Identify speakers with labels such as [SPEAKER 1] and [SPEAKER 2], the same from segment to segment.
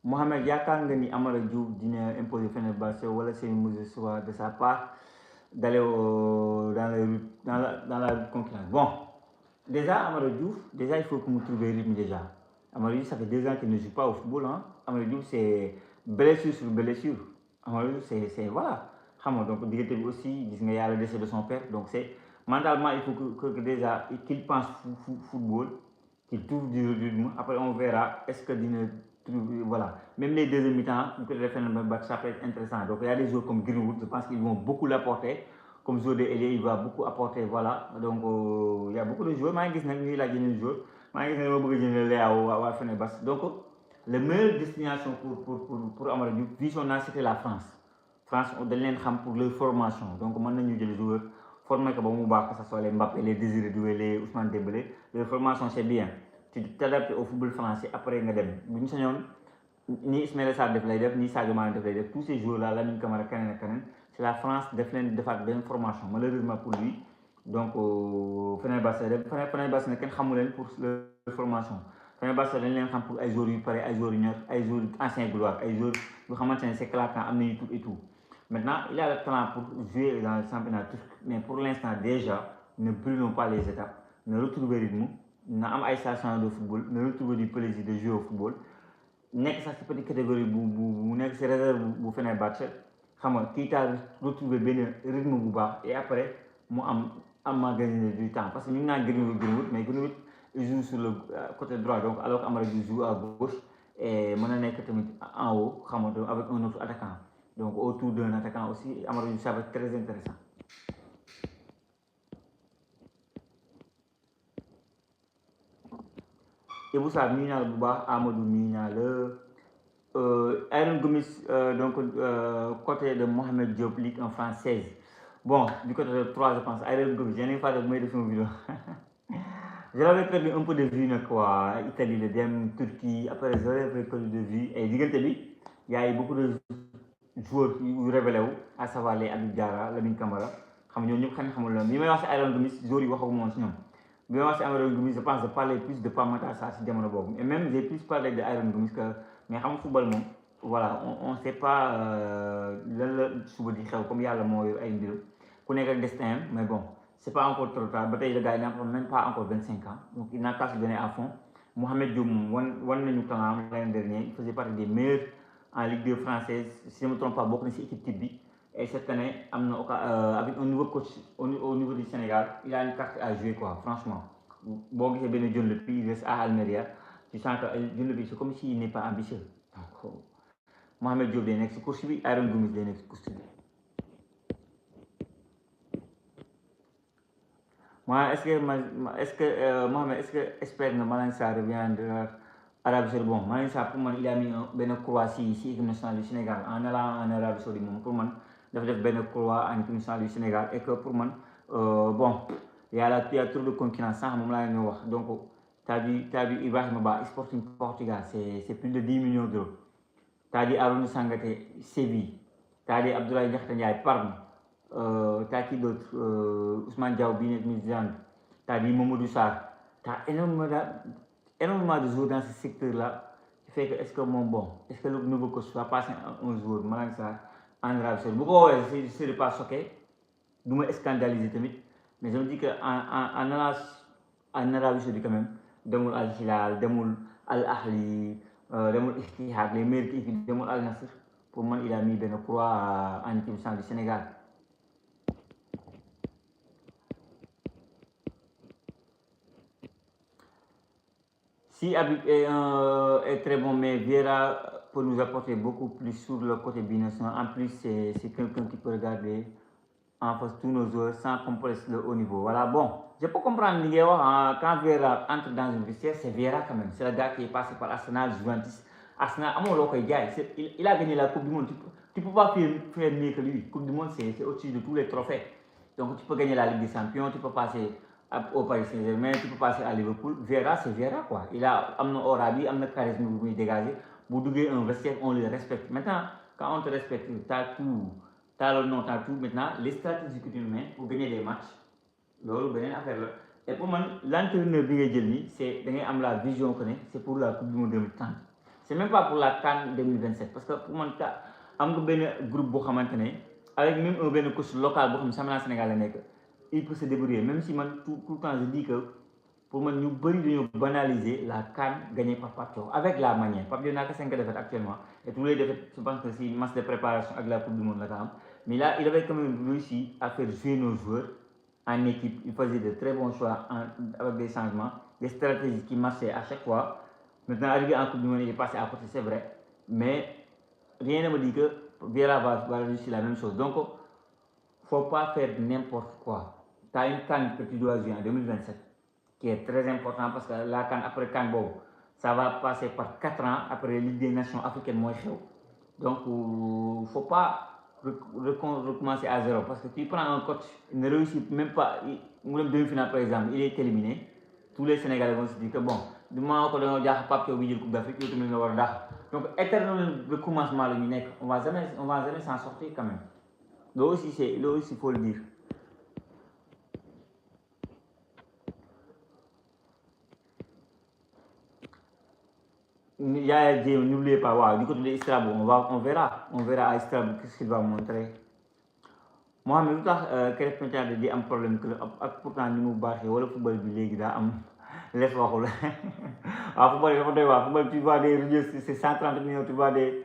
[SPEAKER 1] Mohamed yaakaar nga ni Amara Diouf dina imposer Fenerbahçe wala c'est une mesure soit de sa part d'aller dans la concurrence. Bon, déjà Amara Diouf, déjà il faut que nous trouvions le rythme déjà. Amara Diouf, ça fait 2 ans qu'il ne joue pas au football. Hein. Amara Diouf, c'est blessure sur blessure. Amara Diouf, c'est voilà. Donc, aussi, il y a le décès de son père. Donc, c'est mentalement, il faut que déjà qu'il pense football, qu'il trouve du rythme. Après, on verra est-ce que voilà. Même les deuxièmes mi-temps, ça peut être intéressant. Donc, il y a des joueurs comme Greenwood, je pense qu'ils vont beaucoup l'apporter. Comme joueur de ailier, il va beaucoup apporter. Voilà. Donc, il y a beaucoup de joueurs. Je suis là, il y a des joueurs. Donc, la meilleure destination pour Amara Diouf, vu son âge, c'était la France. France, on donne pour leur formation. Donc, on a des joueurs formés que ce soit les Mbappé, les Désiré Doué, les Ousmane Dembélé. Leur formation, c'est bien. Tu t'adaptes au football français après nga dem bu ñu sañoon ni Ismaïla Sarr def lay def ni Sadio Mané def lay def tous ces joueurs là Lamine Camara keneen ak keneen c'est la France def leen defaat benn formation malheureusement pour lui donc Fenerbahçe ne kenn xamu leen pour leur formation Fenerbahçe dañ leen xam pour ay joueurs yu pare ay joueurs yu ñor ay joueurs anciens gloire ay joueurs yu xamante ne c'est claquant am nañu tout et tout maintenant il a le talent pour jouer dans le championnat turc mais pour l'instant déjà ne brûlons pas les étapes ne retrouver rythme na am ay station de football ne retrouver du plaisir de jouer au football nekk sax ci petite catégorie bu nekk ci réserve bu Fenerbahçe xam nga kii taal retrouver benn rythme bu baax et après mu am gagner du temps parce que ñu ngi naan Greenwood mais Greenwood il joue sur le côté droit donc alors que Amara Diouf joue à gauche et mën na nekk tamit en haut xam nga avec un autre attaquant donc autour d'un attaquant aussi Amara Diouf ça va être très intéressant. Ibou Sarr nuyu naa la bu baax Amadou nuyu naa la Aaron Gomis donc côté de Mohamed Diop Ligue en française bon du côté de 3 je pense Aaron Gomis j'en ai pas de moyen de faire une vidéo je l'avais perdu un peu de vue quoi Italie le dem Turquie après j'avais perdu de vue et diggante bi y a eu beaucoup de joueurs yu révélé wu à savoir les Habib Diarra Lamine Camara xam ñoo ñëpp xamul la mi may wax si Aaron Gomis joueurs yi waxagu moom si ñoom bi ma wax si Aaron Gomis je pense de parler plus de Pape Matar Sarr si jamono boobu et même j'ai plus parlé de Aaron Gomis que mais xam football moom voilà on sait pas lan la suba di xew comme yàlla moo yor ay mbir ku nekk ak destin mais bon c'est pas encore trop tard ba tey le gars il n'a même pas encore 25 ans donc il n'a qu'à se donner à fond Mohamed Diop moom wan nañu talent l'année dernière il faisait partie des meilleurs en Ligue 2 française si je ne me trompe pas bokk na si équipe type bi et cette année avec un nouveau coach au niveau du Sénégal il a une carte à jouer quoi franchement boo gisee benn John Lopy il reste à Almeria tu sens que John Lopy c'est comme s'il n'est pas ambitieux donc Mohamed Diop day nekk si course bi Aaron Gomis day nekk si course bi moi est-ce que Mohamed est-ce que espère nga Malang Sarr reviendra Arabie Saoudite bon Malang Sarr pour moi il a mis benn croix si équipe nationale du Sénégal en allant en Arabie Saoudite moom pour moi dafa def benn croix en équipe nationale du Sénégal et que pour moi bon il y a trop de concurrence sànq moom laa leen wax donc t'as vu Ibrahima Ba Sporting Portugal c'est plus de 10 millions d'euros t'as dit Arouna Sangaté Séville t'as dit Abdoulaye Diakhaté Ndiaye Parme t'as qui d'autre Ousmane Diaw bi nekk Midtjylland t'as dit Mamadou Sarr t'as énormément de joueurs dans ce secteur là qui fait que est-ce que est-ce que le nouveau coach va passer un joueur Malang Sarr en Arabie Saoudite bu ko woowee je ne serais pas choqué du ma scandaliser tamit mais je me dis que en Arabie Saoudite quand même demul Al Hilal demul Al Ahli demul Ittihad les meilleures équipes demul Al Nassr pour moi il a mis benn croix en équipe nationale du Sénégal. Si Habib est très bon, mais Vieira peut nous apporter beaucoup plus sur le côté binational. En plus, c'est quelqu'un qui peut regarder en face tous nos joueurs sans complexe le haut niveau. Voilà, bon, je peux comprendre quand Vieira entre dans une vestiaire, c'est Vieira quand même. C'est le gars qui est passé par Arsenal, Juventus. Arsenal, il a gagné la Coupe du Monde. Tu ne peux pas faire mieux que lui. Coupe du Monde, c'est au-dessus de tous les trophées. Donc tu peux gagner la Ligue des Champions, tu peux passer au Paris Saint-Germain, tu peux passer à Liverpool. Vieira, c'est Vieira quoi. Il a un aura, un charisme pour dégager. Vous devez un vestiaire, on le respecte. Maintenant, quand on te respecte, tu as tout, tu as le nom, tu as tout. Maintenant, les stratégies que tu mets pour gagner des matchs, c'est une affaire là. Et pour moi, l'entraîneur de c'est la vision que c'est pour la Coupe du Monde 2030. c'est même pas pour la CAN 2027 parce que pour moi am nga benn groupe boo xamante ne avec même un benn coach local boo xam ne championnat Sénégal la nekk il peut se débrouiller même si man tout le temps je dis que pour moi ñu bëri dañoo banaliser la CAN gagnée par Pape Thiaw avec la manière. Pape Thiaw n'a que 5 défaites actuellement et tous les défaites je pense que c'est une masse de préparation avec la Coupe du Monde la am mais là il avait quand même réussi à faire jouer nos joueurs en équipe. Il faisait de très bons choix avec des changements, des stratégies qui marchaient à chaque fois. Maintenant arrivé en Coupe du Monde il est passé à côté, c'est vrai, mais rien ne me dit que Vieira va réussir la même chose. Donc faut pas faire n'importe quoi. Tu as une CAN que tu dois jouer en 2027 qui est très important parce que la CAN après CAN bobo, ça va passer par 4 ans après la Ligue des Nations africaines moins chaud. Donc faut pas recommencer à zéro parce que tu prends un coach, il ne réussit même pas, même demi-finale par exemple, il est éliminé. Tous les Sénégalais vont se dire que bon, du moment que nous avons pas que Coupe d'Afrique, il y a donc éternel recommencement le nekk, on va jamais s'en sortir quand même. Là aussi il faut le dire. N'oubliez pas, wow, du côté de Istrabo, on verra à Istrabo qu'est-ce qu'il va montrer. Moi, mais lu tax Krépin Diatta di am problème que ak pourtant ni mu baaxee wala football bi léegi daa am les waxul waaw football dafa doy waar football tu vois des registres c'est 130 millions, tu vois des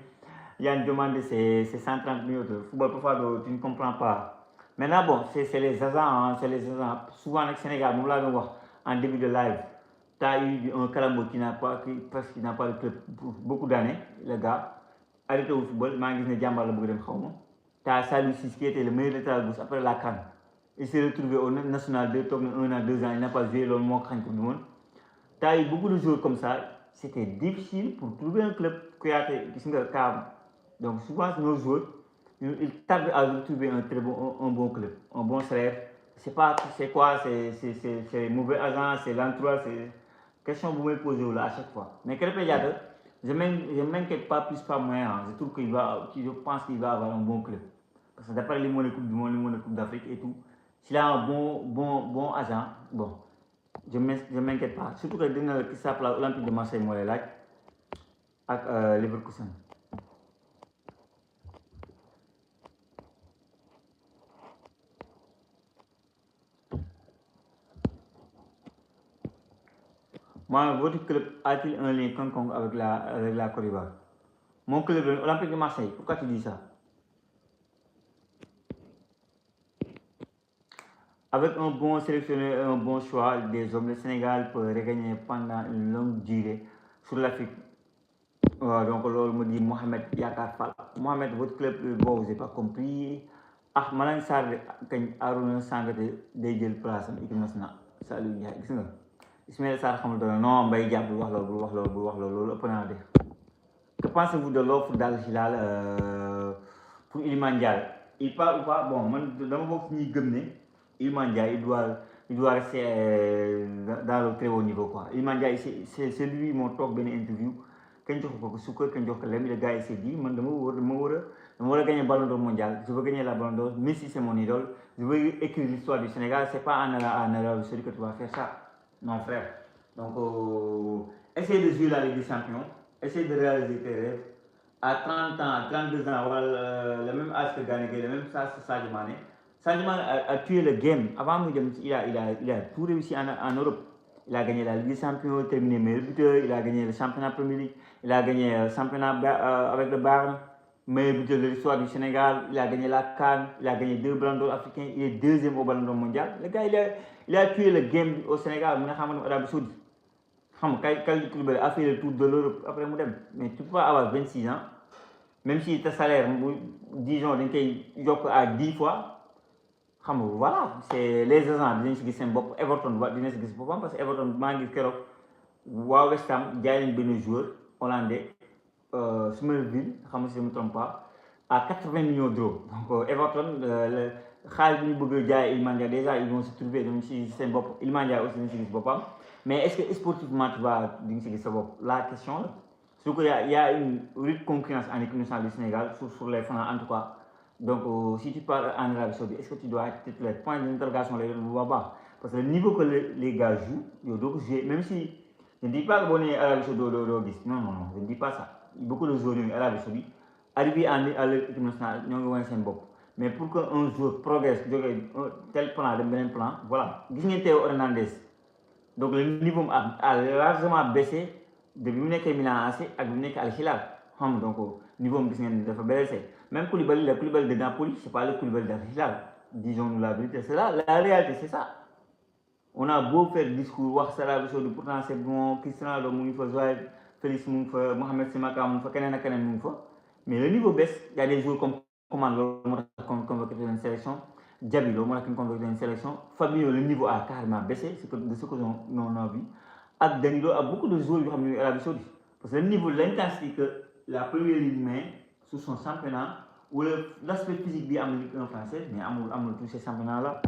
[SPEAKER 1] Yann demandé c'est 130 millions de football parfois tu ne comprends pas. Maintenant bon c'est les agents hein, c'est les agents souvent avec Sénégal moom laa doon wax en début de live. Tu as eu un Kalambo qui n'a pas de club pour beaucoup d'années, le gars. Arrêté au football, maa ngi gis ne jàmbaar la bëgg dem xaw ma. Tu as Salou Ciss qui était le meilleur latéral gauche après la CAN. Il s'est retrouvé au national 2, toog na 1 an 2 ans, il n'a pas joué, loolu moo ko xañ Coupe du Monde. Tu as eu beaucoup de joueurs comme ça, c'était difficile pour trouver un club. Kouyaté gis nga kaam. Donc souvent nos joueurs, ils tardent à retrouver un bon club, un bon salaire. C'est pas c'est quoi, c'est mauvais agent, c'est l'entourage, c'est question que vous me posez là à chaque fois. Mais Krépin Diatta, je ne m'inquiète pas plus pas moins. Hein. Je trouve je pense qu'il va avoir un bon club. Parce que d'après les mots de Coupe du Monde, les mots de Coupe d'Afrique et tout, s'il a un bon agent, bon, je ne m'inquiète pas. Surtout que dans le qui s'appelle l'Olympique de Marseille, moi, là, avec Leverkusen. Moi, votre club a-t-il un lien quelconque avec la Côte d'Ivoire? Mon club, l'Olympique de Marseille, pourquoi tu dis ça? Avec un bon sélectionneur, un bon choix des hommes, le Sénégal peut regagner pendant une longue durée sur l'Afrique. Donc, là, me dit Mohamed Yakar Fall. Mohamed, votre club, bon, vous n'avez pas compris. Ah, Malang Sarr, quand Aruna Sangate, Dejel Place, équipe nationale. Salut, gis nga. Ismaël Sarr xamul dara non Mbaye Dia bu wax loolu ëpp naa def. Que pensez-vous de l'offre d'Al Hilal pour Iliman Ndiaye? Il part ou pas? Bon, man dama bokk ci ñuy gëm ne Iliman Ndiaye il doit rester dans le très haut niveau quoi. Iliman Ndiaye c'est lui moo toog benn interview kañ jox ko sukkar kañ jox ko lem le gars il s'est dit man dama war a gagner Ballon d'Or mondial, je veux gagner la Ballon d'Or, Messi c'est mon idole, je veux écrire l'histoire du Sénégal, c'est pas en Arabie Saoudite que tu vas faire ça. Non frère, donc essaye de jouer la Ligue des Champions, essaye de réaliser tes rêves. À 30 ans, à 32 ans, le même âge que Gana Gueye, le même âge que Sadio Mané. Sadio Mané a tué le game. Avant, il a tout réussi en Europe. Il a gagné la Ligue des Champions, terminé meilleur buteur, il a gagné le championnat Premier League, il a gagné le championnat avec le Bayern, meilleur buteur de l'histoire du Sénégal, il a gagné la CAN, il a gagné 2 Ballons d'Or africains, il est deuxième au Ballon d'Or mondial. Le gars, il a tué le game au Sénégal, il a Arabie Saoudite. Kalidou Koulibaly a fait le tour de l'Europe après mu dem. Mais tu peux avoir 26 ans, même si ta salaire, disons, dañ koy yokk à 10 fois, xam nga voilà, c'est les agents dinañ si gis seen bopp. Everton dina si gis boppam parce que Everton maa ngi keroog waa West Ham jaay nañ benn joueur hollandais Somerville, xam nga si je ne me trompe pas, à 80 millions d'euros. Donc Everton xaalis bi ñu bëgg a jaay Iliman Ndiaye déjà ils vont se trouver donc si seen bopp. Iliman Ndiaye aussi dinañ si gis boppam. Mais est-ce que sportivement tu vas di nga si gis sa bopp? La question là. Surtout qu'il y a une rude concurrence en équipe nationale du Sénégal sur les flancs en tout cas. Donc si tu pars en Arabie Saoudite, est-ce que tu dois être titulaire? Point d'interrogation là bu baax parce que le niveau que les gars jouent yow doo ko jouer même si Je ne dis pas que bon est Arabie Saoudite, non, non, non, je ne dis pas ça. Beaucoup de joueurs à Arabie Saoudite arrivés à l'équipe nationale, ils ont gagné un mais pour qu'un joueur progresse, tel plan, de plan, voilà. Guignez Théo Hernandez. Donc le niveau a largement baissé depuis que Milan AC à Al Hilal. Donc le niveau a baissé. Même Koulibaly, le Koulibaly de Napoli, ce n'est pas le Koulibaly d'Al Hilal. Disons-nous la vérité, c'est là, la réalité, c'est ça. On a beau faire le discours, voir ça là, pourtant c'est bon, Cristiano Ronaldo, Félix Mohamed Simaka, mais le niveau baisse, il y a des joueurs comme Commando, convoqué dans une sélection, Diaby, convoqué dans une sélection, Fabio, le niveau a carrément baissé, de ce que l'on a vu. Et Danilo a beaucoup de joueurs qui ont eu Arabie Saoudite. Parce que le niveau, l'intensité que la première ligne met sur son championnat, ou l'aspect physique de l'Amérique française, mais à tous ces championnats-là,